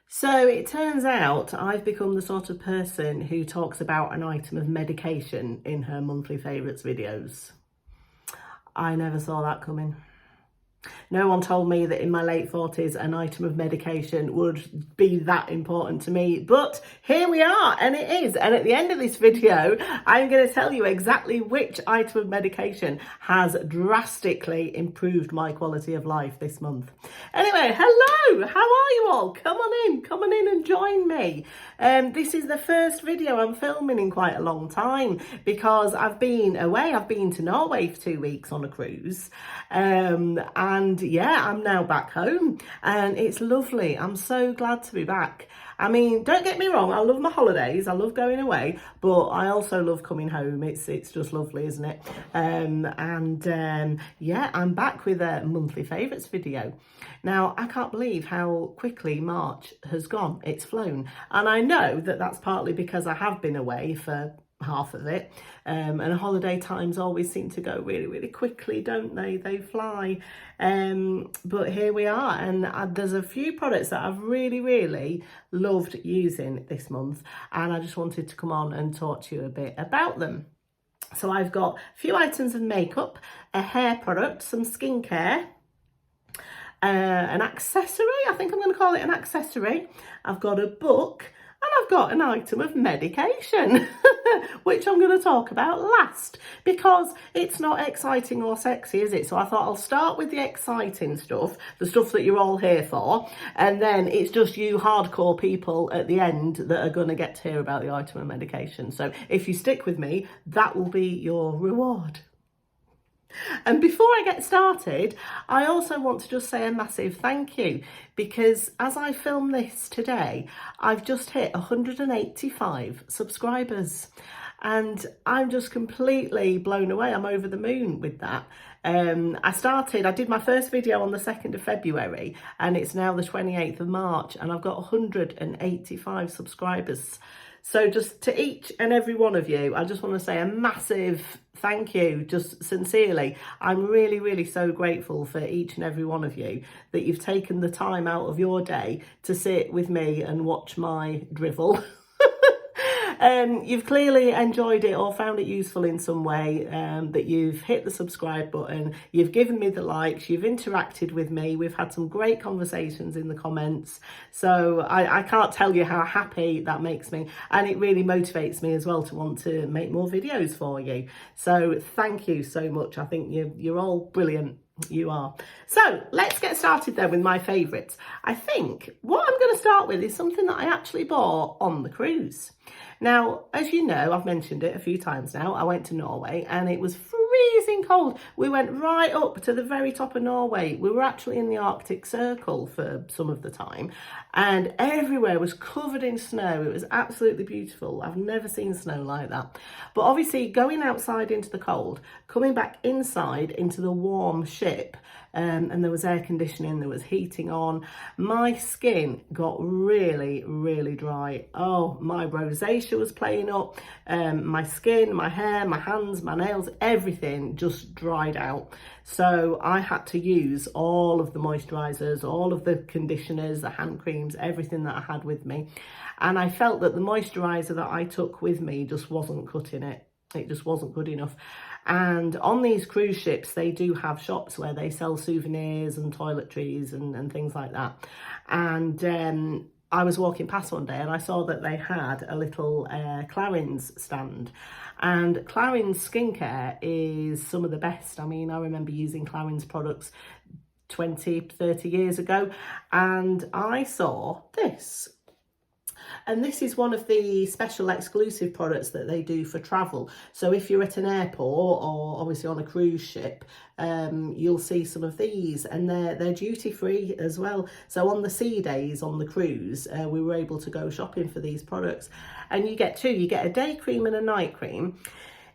So it turns out I've become the sort of person who talks about an item of medication in her monthly favourites videos. I never saw that coming. No one told me that in my late 40s an item of medication would be that important to me, but here we are, and it is. And at the end of this video, I'm going to tell you exactly which item of medication has drastically improved my quality of life this month. Anyway, hello, how are you all? Come on in and join me. This is the first video I'm filming in quite a long time because I've been away. I've been to Norway for 2 weeks on a cruise, and yeah, I'm now back home and it's lovely. I'm so glad to be back. I mean, don't get me wrong, I love my holidays, I love going away, but I also love coming home. It's just lovely, isn't it? Yeah, I'm back with a monthly favourites video. Now, I can't believe how quickly March has gone. It's flown. And I know that that's partly because I have been away for half of it, and holiday times always seem to go really quickly, don't they? They fly. But here we are, and there's a few products that I've really loved using this month, and I just wanted to come on and talk to you a bit about them. So I've got a few items of makeup, a hair product, some skincare, an accessory. I think I'm going to call it an accessory. I've got a book, and I've got an item of medication, which I'm going to talk about last because it's not exciting or sexy, is it? So I thought I'll start with the exciting stuff, the stuff that you're all here for, and then it's just you hardcore people at the end that are going to get to hear about the item of medication. So if you stick with me, that will be your reward. And before I get started, I also want to just say a massive thank you because as I film this today, I've just hit 185 subscribers and I'm just completely blown away. I'm over the moon with that. I did my first video on the 2nd of February and it's now the 28th of March and I've got 185 subscribers. So just to each and every one of you, I just want to say a massive thank you, just sincerely. I'm really so grateful for each and every one of you that you've taken the time out of your day to sit with me and watch my drivel. You've clearly enjoyed it or found it useful in some way, that you've hit the subscribe button, you've given me the likes, you've interacted with me, we've had some great conversations in the comments. So I can't tell you how happy that makes me, and it really motivates me as well to want to make more videos for you. So thank you so much. I think you're all brilliant. You are. So let's get started then with my favourites. I think what I'm going to start with is something that I actually bought on the cruise. Now, as you know, I've mentioned it a few times now, I went to Norway and it was freezing cold. We went right up to the very top of Norway. We were actually in the Arctic Circle for some of the time and everywhere was covered in snow. It was absolutely beautiful. I've never seen snow like that. But obviously going outside into the cold, coming back inside into the warm ship, and there was air conditioning, there was heating on, my skin got really dry. Oh, my rosacea was playing up, my skin, my hair, my hands, my nails, everything just dried out. So I had to use all of the moisturizers, all of the conditioners, the hand creams, everything that I had with me. And I felt that the moisturizer that I took with me just wasn't cutting it. It just wasn't good enough. And on these cruise ships, they do have shops where they sell souvenirs and toiletries and things like that. And I was walking past one day and I saw that they had a little Clarins stand. And Clarins skincare is some of the best. I mean, I remember using Clarins products 20-30 years ago and I saw this. And this is one of the special exclusive products that they do for travel. So if you're at an airport or obviously on a cruise ship, you'll see some of these and they're duty free as well. So on the sea days on the cruise, we were able to go shopping for these products. And you get two, you get a day cream and a night cream.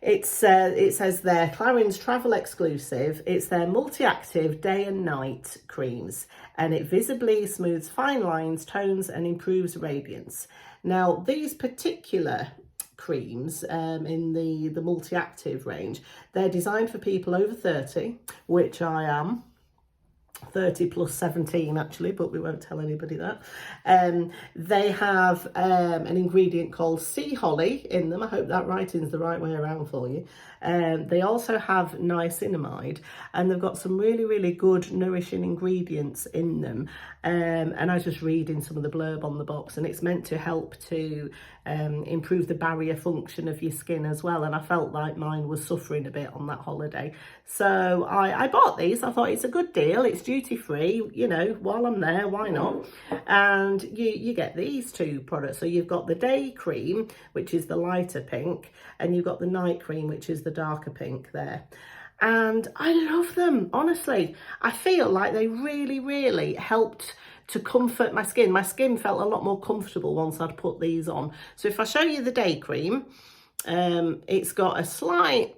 It says there, Clarins Travel Exclusive. It's their multi-active day and night creams and it visibly smooths fine lines, tones and improves radiance. Now, these particular creams in the multi-active range, they're designed for people over 30, which I am. 30 plus 17 actually, but we won't tell anybody that. They have an ingredient called sea holly in them. I hope that writing's the right way around for you. They also have niacinamide, and they've got some really, really good nourishing ingredients in them. And I was just reading some of the blurb on the box, and it's meant to help to improve the barrier function of your skin as well. And I felt like mine was suffering a bit on that holiday. So I bought these. I thought it's a good deal. It's duty free, you know, while I'm there, why not? And you get these two products. So you've got the day cream, which is the lighter pink, and you've got the night cream, which is the darker pink there. And I love them, honestly. I feel like they really, really helped to comfort my skin. My skin felt a lot more comfortable once I'd put these on. So if I show you the day cream, it's got a slight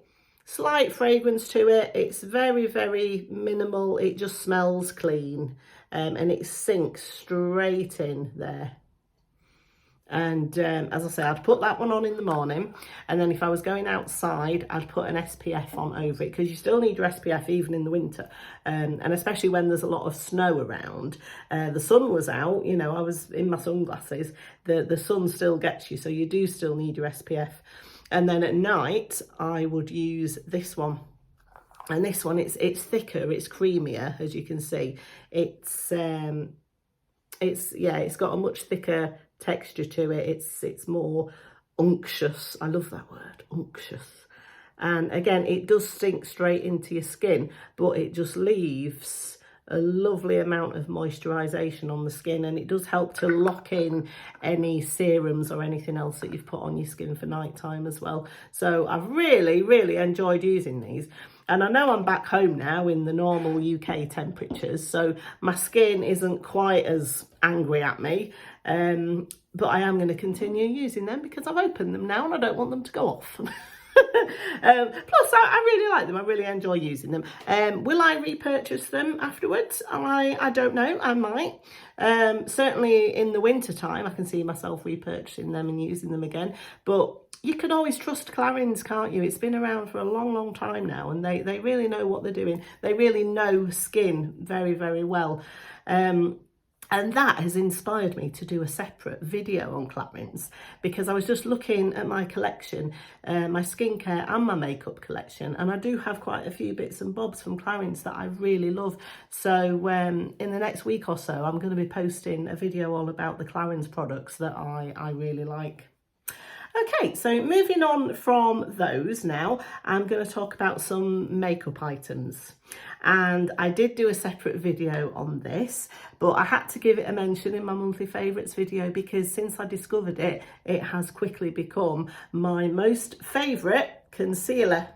fragrance to it. It's very, very minimal. It just smells clean, and it sinks straight in there. And as I say, I'd put that one on in the morning, and then if I was going outside, I'd put an SPF on over it, because you still need your SPF even in the winter, and especially when there's a lot of snow around. The sun was out, you know, I was in my sunglasses. The sun still gets you, so you do still need your SPF. And then at night, I would use this one. And this one, it's thicker, it's creamier, as you can see. It's got a much thicker texture to it. It's more unctuous. I love that word, unctuous. And again, it does sink straight into your skin, but it just leaves a lovely amount of moisturization on the skin, and it does help to lock in any serums or anything else that you've put on your skin for nighttime as well. So I've really, really enjoyed using these. And I know I'm back home now in the normal UK temperatures, so my skin isn't quite as angry at me, but I am going to continue using them because I've opened them now and I don't want them to go off. Plus, I really like them. I really enjoy using them. Will I repurchase them afterwards? I don't know. I might. Certainly in the winter time, I can see myself repurchasing them and using them again. But you can always trust Clarins, can't you? It's been around for a long, long time now, and they really know what they're doing. They really know skin very, very well. And that has inspired me to do a separate video on Clarins, because I was just looking at my collection, my skincare and my makeup collection, and I do have quite a few bits and bobs from Clarins that I really love. So in the next week or so, I'm going to be posting a video all about the Clarins products that I really like. Okay, so moving on from those now, I'm going to talk about some makeup items. And I did do a separate video on this, but I had to give it a mention in my monthly favourites video, because since I discovered it, it has quickly become my most favourite concealer.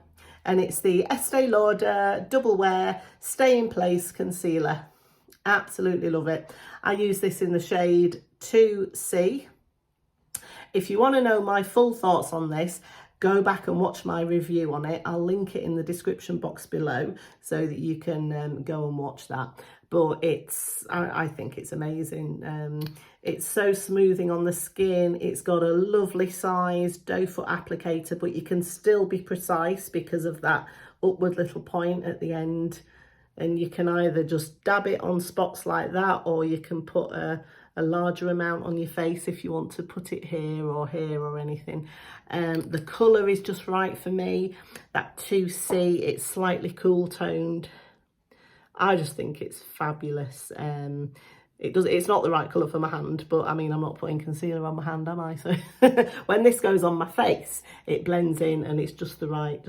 And it's the Estée Lauder Double Wear Stay in Place Concealer. Absolutely love it. I use this in the shade 2C. If you want to know my full thoughts on this, go back and watch my review on it. I'll link it in the description box below so that you can go and watch that. But I think it's amazing. It's so smoothing on the skin. It's got a lovely size doe foot applicator, but you can still be precise because of that upward little point at the end. And you can either just dab it on spots like that, or you can put a larger amount on your face if you want to put it here or anything. The colour is just right for me. That 2C, it's slightly cool toned. I just think it's fabulous. It's not the right colour for my hand, but I mean, I'm not putting concealer on my hand, am I? So when this goes on my face, it blends in and it's just the right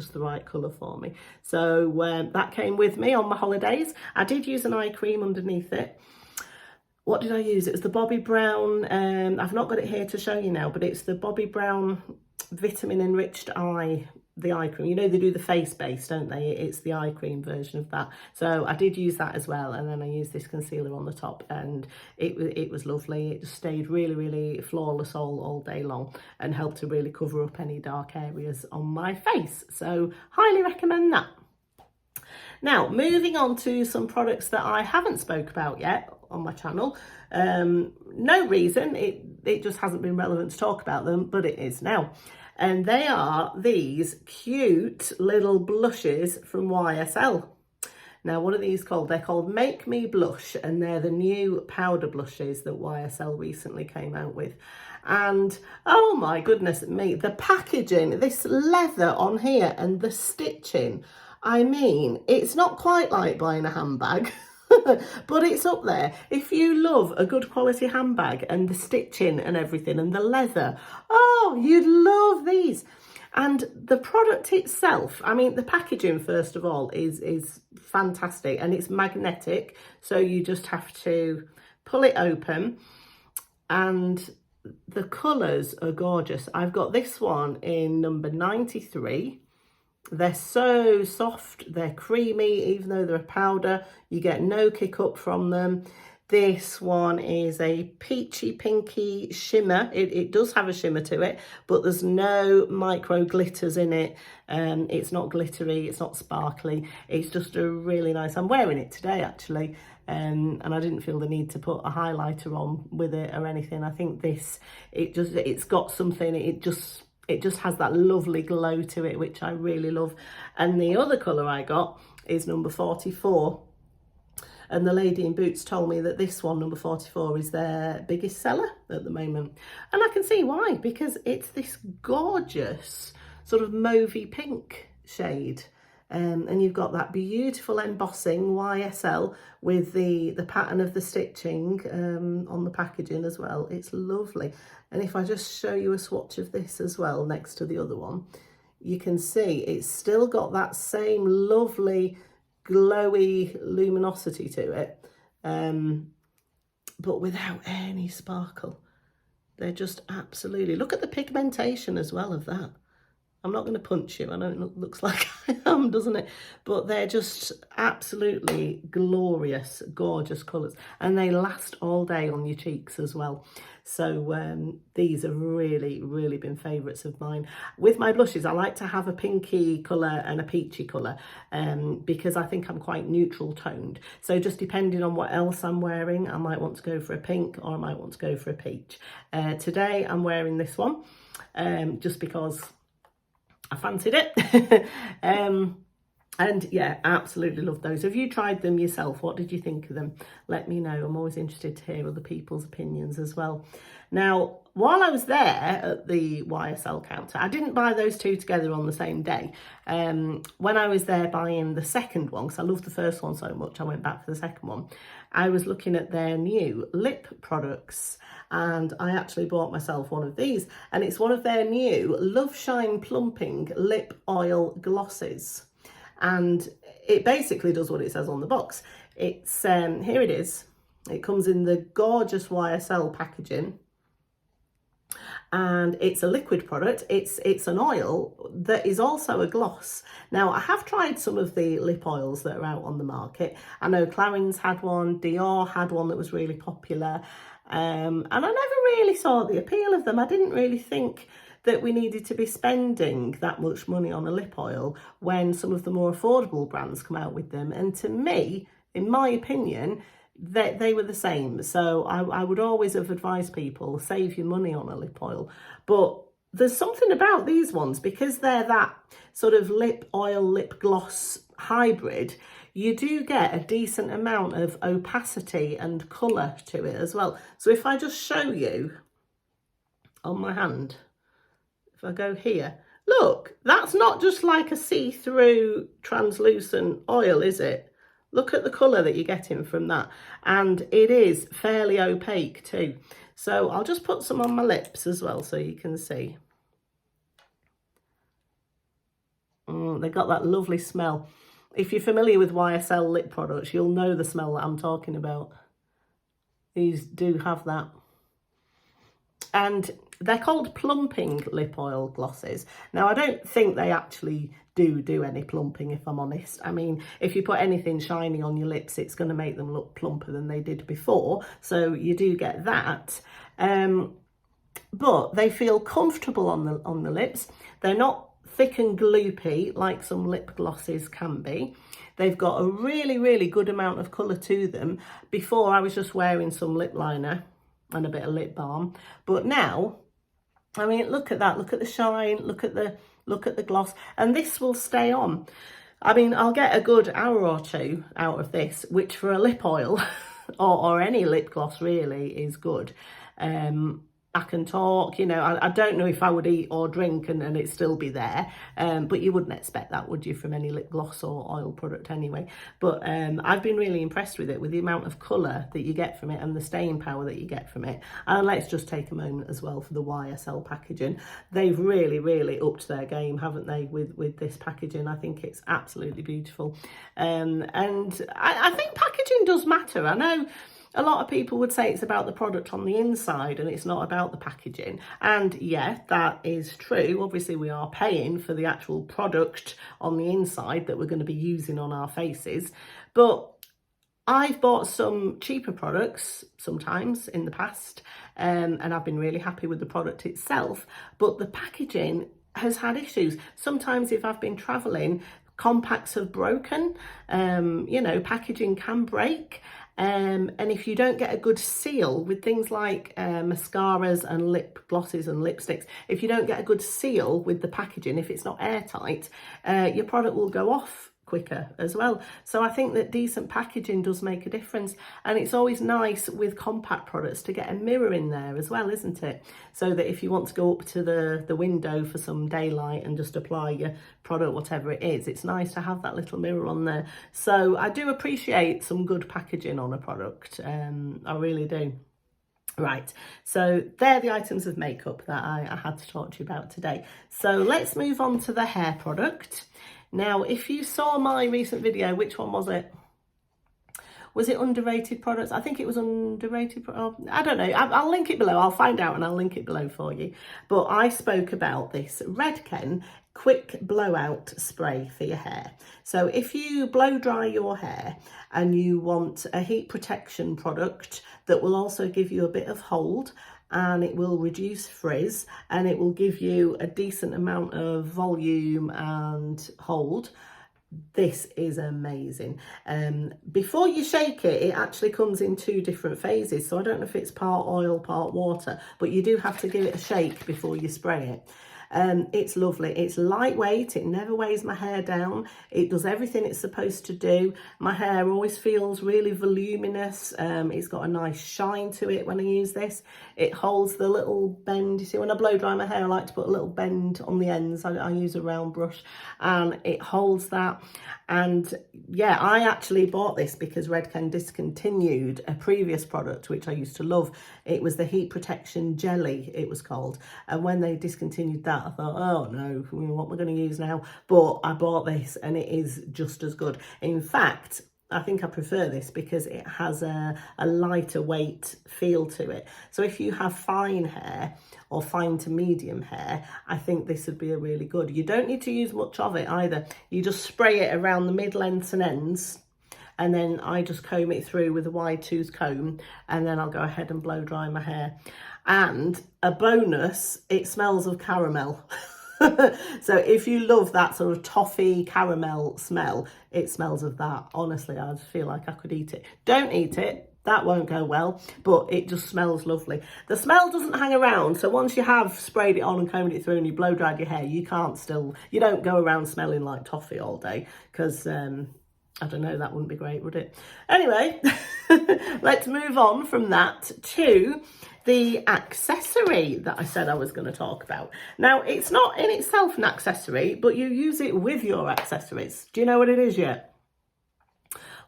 colour for me. So that came with me on my holidays. I did use an eye cream underneath it. What did I use? It was the Bobbi Brown, I've not got it here to show you now, but it's the Bobbi Brown Vitamin Enriched the eye cream. You know, they do the face base, don't they? It's the eye cream version of that. So I did use that as well, and then I used this concealer on the top, and it was lovely. It just stayed really, really flawless all day long and helped to really cover up any dark areas on my face. So highly recommend that. Now, moving on to some products that I haven't spoke about yet on my channel. No reason, it just hasn't been relevant to talk about them, but it is now. And they are these cute little blushes from YSL. Now, what are these called? They're called Make Me Blush, and they're the new powder blushes that YSL recently came out with. And oh my goodness me, the packaging, this leather on here and the stitching, I mean, it's not quite like buying a handbag. But it's up there. If you love a good quality handbag and the stitching and everything and the leather, oh, you'd love these. And the product itself, I mean, the packaging, first of all, is fantastic, and it's magnetic. So you just have to pull it open, and the colours are gorgeous. I've got this one in number 93. They're so soft, they're creamy, even though they're a powder. You get no kick up from them. This one is a peachy pinky shimmer. It does have a shimmer to it, but there's no micro glitters in it. It's not glittery, it's not sparkly. It's just a really nice, I'm wearing it today actually. And I didn't feel the need to put a highlighter on with it or anything. I think this, it's got something, it just has that lovely glow to it, which I really love. And the other colour I got is number 44. And the lady in Boots told me that this one, number 44, is their biggest seller at the moment. And I can see why, because it's this gorgeous sort of mauvey pink shade. And you've got that beautiful embossing YSL with the pattern of the stitching on the packaging as well. It's lovely. And if I just show you a swatch of this as well next to the other one, you can see it's still got that same lovely glowy luminosity to it, but without any sparkle. They're just absolutely, look at the pigmentation as well of that. I'm not going to punch you, I know it looks like I am, doesn't it? But they're just absolutely glorious, gorgeous colours. And they last all day on your cheeks as well. So these have really, really been favourites of mine. With my blushes, I like to have a pinky colour and a peachy colour because I think I'm quite neutral toned. So just depending on what else I'm wearing, I might want to go for a pink or I might want to go for a peach. Today I'm wearing this one just because I fancied it. And yeah, absolutely love those. Have you tried them yourself? What did you think of them? Let me know. I'm always interested to hear other people's opinions as well. Now, while I was there at the YSL counter, I didn't buy those two together on the same day. When I was there buying the second one, because I loved the first one so much, I went back for the second one. I was looking at their new lip products, and I actually bought myself one of these, and it's one of their new Love Shine Plumping Lip Oil Glosses. And it basically does what it says on the box. It's here it is. It comes in the gorgeous YSL packaging, and it's a liquid product. It's an oil that is also a gloss. Now, I have tried some of the lip oils that are out on the market. I know Clarins had one, Dior had one that was really popular, and I never really saw the appeal of them. I didn't really think that we needed to be spending that much money on a lip oil when some of the more affordable brands come out with them. And to me, in my opinion, they were the same. So I would always have advised people, save your money on a lip oil. But there's something about these ones, because they're that sort of lip oil, lip gloss hybrid, you do get a decent amount of opacity and colour to it as well. So if I just show you on my hand, if I go here, look, that's not just like a see-through translucent oil, is it? Look at the colour that you're getting from that. And it is fairly opaque too. So I'll just put some on my lips as well so you can see. They've got that lovely smell. If you're familiar with YSL lip products, you'll know the smell that I'm talking about. These do have that. And they're called plumping lip oil glosses. Now, I don't think they actually do any plumping, if I'm honest. I mean, if you put anything shiny on your lips, it's going to make them look plumper than they did before. So you do get that. But they feel comfortable on the lips. They're not thick and gloopy like some lip glosses can be. They've got a really, really good amount of colour to them. Before, I was just wearing some lip liner and a bit of lip balm, but now, I mean, look at that, look at the shine, look at the gloss, and this will stay on. I mean, I'll get a good hour or two out of this, which for a lip oil or any lip gloss really is good. I can talk, you know, I don't know if I would eat or drink and it still be there, but you wouldn't expect that, would you, from any lip gloss or oil product anyway. But I've been really impressed with it, with the amount of colour that you get from it and the staying power that you get from it. And let's just take a moment as well for the YSL packaging. They've really upped their game, haven't they, with this packaging. I think it's absolutely beautiful. And I think packaging does matter. I know a lot of people would say it's about the product on the inside and it's not about the packaging. And yeah, that is true. Obviously, we are paying for the actual product on the inside that we're going to be using on our faces. But I've bought some cheaper products sometimes in the past, and I've been really happy with the product itself. But the packaging has had issues. Sometimes if I've been traveling, compacts have broken. You know, packaging can break. And if you don't get a good seal with things like mascaras and lip glosses and lipsticks, if you don't get a good seal with the packaging, if it's not airtight, your product will go off quicker as well. So I think that decent packaging does make a difference. And it's always nice with compact products to get a mirror in there as well, isn't it? So that if you want to go up to the window for some daylight and just apply your product, whatever it is, it's nice to have that little mirror on there. So I do appreciate some good packaging on a product. I really do. Right, so they're the items of makeup that I had to talk to you about today. So let's move on to the hair product. Now, if you saw my recent video, which one was it? Was it underrated products? I think it was underrated. I don't know. I'll link it below. I'll find out and I'll link it below for you. But I spoke about this Redken quick blowout spray for your hair. So if you blow dry your hair and you want a heat protection product that will also give you a bit of hold, and it will reduce frizz, and it will give you a decent amount of volume and hold, this is amazing. Before you shake it, it actually comes in 2 different phases. So I don't know if it's part oil, part water, but you do have to give it a shake before you spray it. It's lovely. It's lightweight. It never weighs my hair down. It does everything it's supposed to do. My hair always feels really voluminous. It's got a nice shine to it when I use this. It holds the little bend. You see, when I blow dry my hair, I like to put a little bend on the ends. I use a round brush and it holds that. And yeah, I actually bought this because Redken discontinued a previous product, which I used to love. It was the heat protection jelly, it was called. And when they discontinued that, I thought, oh no, what am I going to use now? But I bought this and it is just as good. In fact, I think I prefer this because it has a lighter weight feel to it. So if you have fine hair or fine to medium hair, I think this would be a really good. You don't need to use much of it either. You just spray it around the mid-lengths and ends, and then I just comb it through with a wide tooth comb, and then I'll go ahead and blow dry my hair. And a bonus, it smells of caramel. So if you love that sort of toffee caramel smell, it smells of that. Honestly, I just feel like I could eat it. Don't eat it, that won't go well, but it just smells lovely. The smell doesn't hang around, so once you have sprayed it on and combed it through and you blow dried your hair, you don't go around smelling like toffee all day, because I don't know, that wouldn't be great, would it? Anyway, let's move on from that to the accessory that I said I was going to talk about. Now, it's not in itself an accessory, but you use it with your accessories. Do you know what it is yet?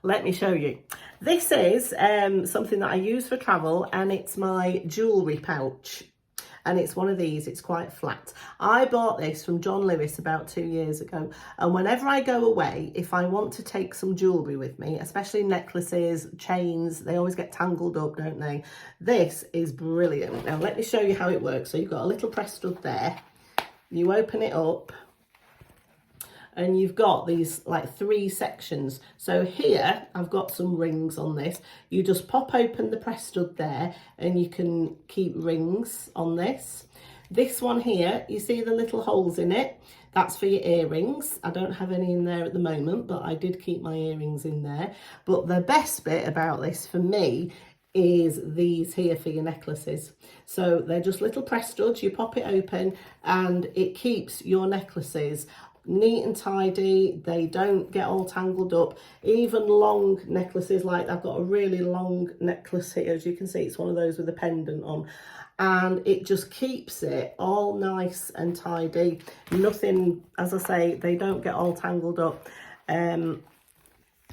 Let me show you. This is something that I use for travel, and it's my jewellery pouch. And it's one of these, it's quite flat. I bought this from John Lewis about 2 years ago. And whenever I go away, if I want to take some jewellery with me, especially necklaces, chains, they always get tangled up, don't they? This is brilliant. Now, let me show you how it works. So you've got a little press stud there. You open it up, and you've got these like 3 sections. So here I've got some rings on this. You just pop open the press stud there and you can keep rings on this. This one here, you see the little holes in it? That's for your earrings. I don't have any in there at the moment, but I did keep my earrings in there. But the best bit about this for me is these here for your necklaces. So they're just little press studs. You pop it open and it keeps your necklaces neat and tidy. They don't get all tangled up. Even long necklaces, like I've got a really long necklace here, as you can see, it's one of those with a pendant on, and it just keeps it all nice and tidy. Nothing, as I say, they don't get all tangled up.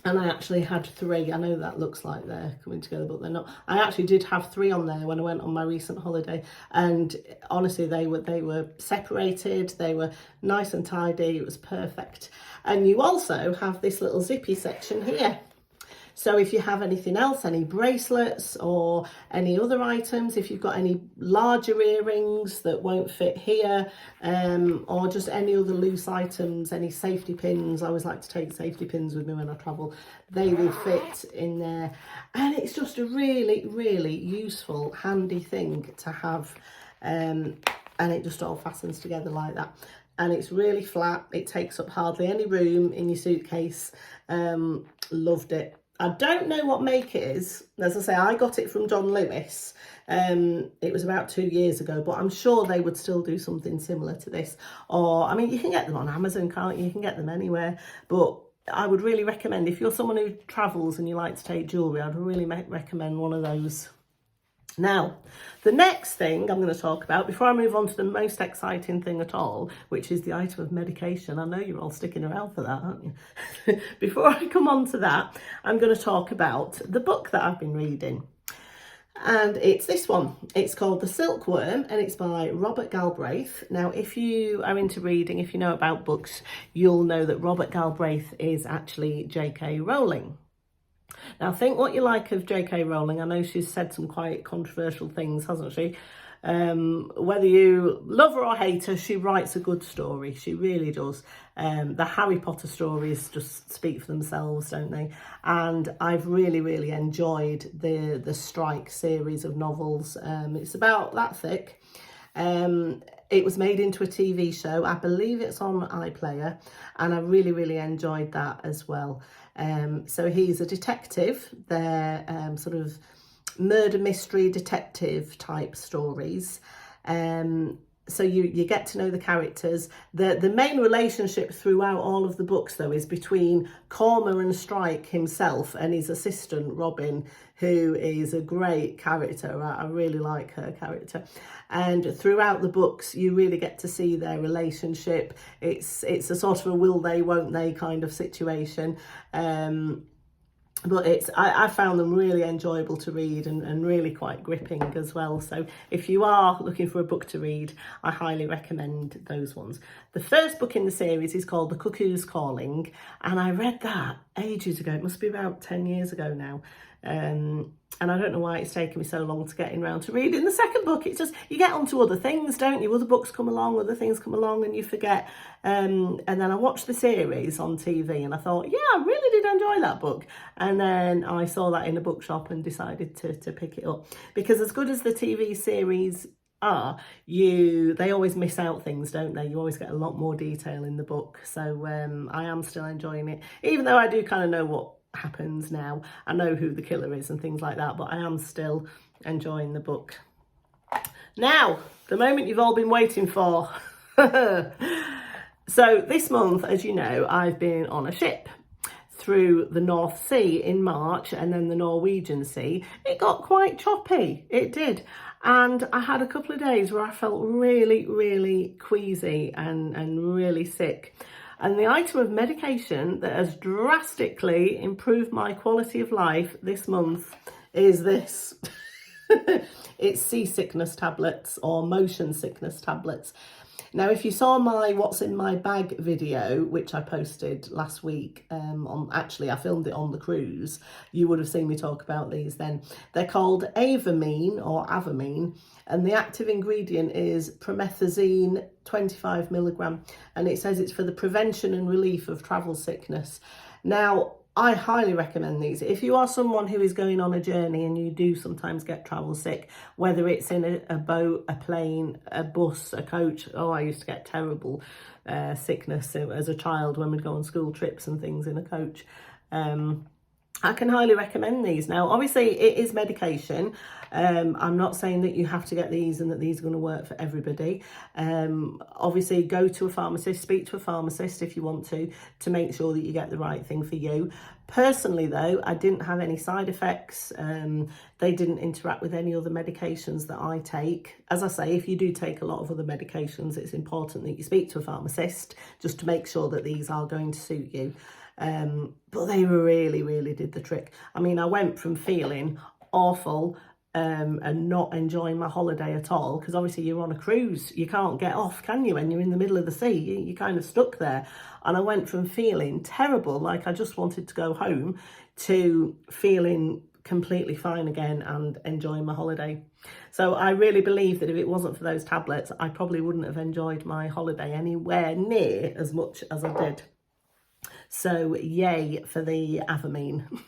And I actually had 3. I know that looks like they're coming together, but they're not. I actually did have 3 on there when I went on my recent holiday, and honestly, they were separated. They were nice and tidy. It was perfect. And you also have this little zippy section here. So if you have anything else, any bracelets or any other items, if you've got any larger earrings that won't fit here, or just any other loose items, any safety pins, I always like to take safety pins with me when I travel, they will fit in there. And it's just a really, really useful, handy thing to have. And it just all fastens together like that. And it's really flat. It takes up hardly any room in your suitcase. Loved it. I don't know what make it is. As I say, I got it from John Lewis. It was about 2 years ago, but I'm sure they would still do something similar to this. Or, I mean, you can get them on Amazon, can't you? You can get them anywhere. But I would really recommend, if you're someone who travels and you like to take jewellery, I'd really recommend one of those. Now, the next thing I'm going to talk about, before I move on to the most exciting thing at all, which is the item of medication. I know you're all sticking around for that, aren't you? Before I come on to that, I'm going to talk about the book that I've been reading. And it's this one. It's called The Silkworm, and it's by Robert Galbraith. Now, if you are into reading, if you know about books, you'll know that Robert Galbraith is actually J.K. Rowling. Now, think what you like of J.K. Rowling. I know she's said some quite controversial things, hasn't she? Whether you love her or hate her, she writes a good story. She really does. The Harry Potter stories just speak for themselves, don't they? And I've really, really enjoyed the Strike series of novels. It's about that thick. It was made into a TV show. I believe it's on iPlayer, and I really, really enjoyed that as well. So he's a detective. They're sort of murder mystery detective type stories. So you get to know the characters. The main relationship throughout all of the books, though, is between Cormac and Strike himself and his assistant, Robin, who is a great character. I really like her character. And throughout the books, you really get to see their relationship. It's a sort of a will they, won't they kind of situation. But I found them really enjoyable to read and really quite gripping as well. So if you are looking for a book to read, I highly recommend those ones. The first book in the series is called The Cuckoo's Calling, and I read that ages ago. It must be about 10 years ago now. And I don't know why it's taken me so long to get around to reading the second book. It's just, you get onto other things, don't you? Other books come along, other things come along, and you forget. And then I watched the series on TV, and I thought, yeah, I really did enjoy that book. And then I saw that in a bookshop and decided to pick it up. Because as good as the TV series are, they always miss out things, don't they? You always get a lot more detail in the book. So I am still enjoying it, even though I do kind of know what happens now. I know who the killer is and things like that, but I am still enjoying the book. Now, the moment you've all been waiting for. So this month, as you know, I've been on a ship through the North Sea in March, and then the Norwegian Sea. It got quite choppy, it did. And I had a couple of days where I felt really, really queasy and really sick. And the item of medication that has drastically improved my quality of life this month is this. It's seasickness tablets, or motion sickness tablets. Now, if you saw my What's in My Bag video, which I posted last week, I filmed it on the cruise, you would have seen me talk about these then. They're called Avomine, or Avomine, and the active ingredient is promethazine 25 milligram, and it says it's for the prevention and relief of travel sickness. Now, I highly recommend these. If you are someone who is going on a journey and you do sometimes get travel sick, whether it's in a boat, a plane, a bus, a coach. Oh, I used to get terrible sickness as a child when we'd go on school trips and things in a coach. I can highly recommend these. Now, obviously, it is medication. I'm not saying that you have to get these and that these are going to work for everybody. Obviously, go to a pharmacist, speak to a pharmacist if you want to make sure that you get the right thing for you. Personally, though, I didn't have any side effects. They didn't interact with any other medications that I take. As I say, if you do take a lot of other medications, it's important that you speak to a pharmacist just to make sure that these are going to suit you. But they really did the trick. I mean, I went from feeling awful and not enjoying my holiday at all, because obviously you're on a cruise, you can't get off, can you, when you're in the middle of the sea? You're kind of stuck there. And I went from feeling terrible, like I just wanted to go home, to feeling completely fine again and enjoying my holiday. So I really believe that if it wasn't for those tablets, I probably wouldn't have enjoyed my holiday anywhere near as much as I did. So yay for the Avomine.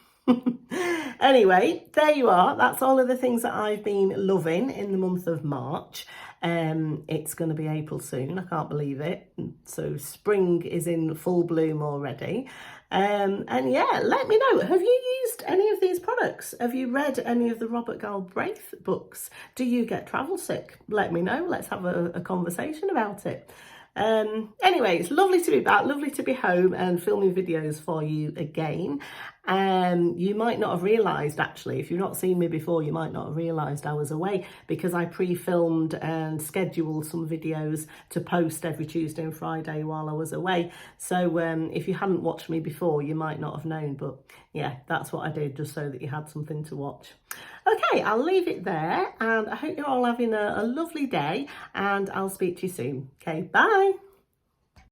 Anyway, there you are. That's all of the things that I've been loving in the month of March. It's going to be April soon. I can't believe it. So spring is in full bloom already. And yeah, let me know. Have you used any of these products? Have you read any of the Robert Galbraith books? Do you get travel sick? Let me know. Let's have a conversation about it. Anyway, it's lovely to be back, lovely to be home and filming videos for you again. You might not have realised, actually, if you've not seen me before, you might not have realised I was away, because I pre-filmed and scheduled some videos to post every Tuesday and Friday while I was away. So if you hadn't watched me before, you might not have known, but yeah, that's what I did, just so that you had something to watch. Okay, I'll leave it there, and I hope you're all having a lovely day, and I'll speak to you soon. Okay, bye.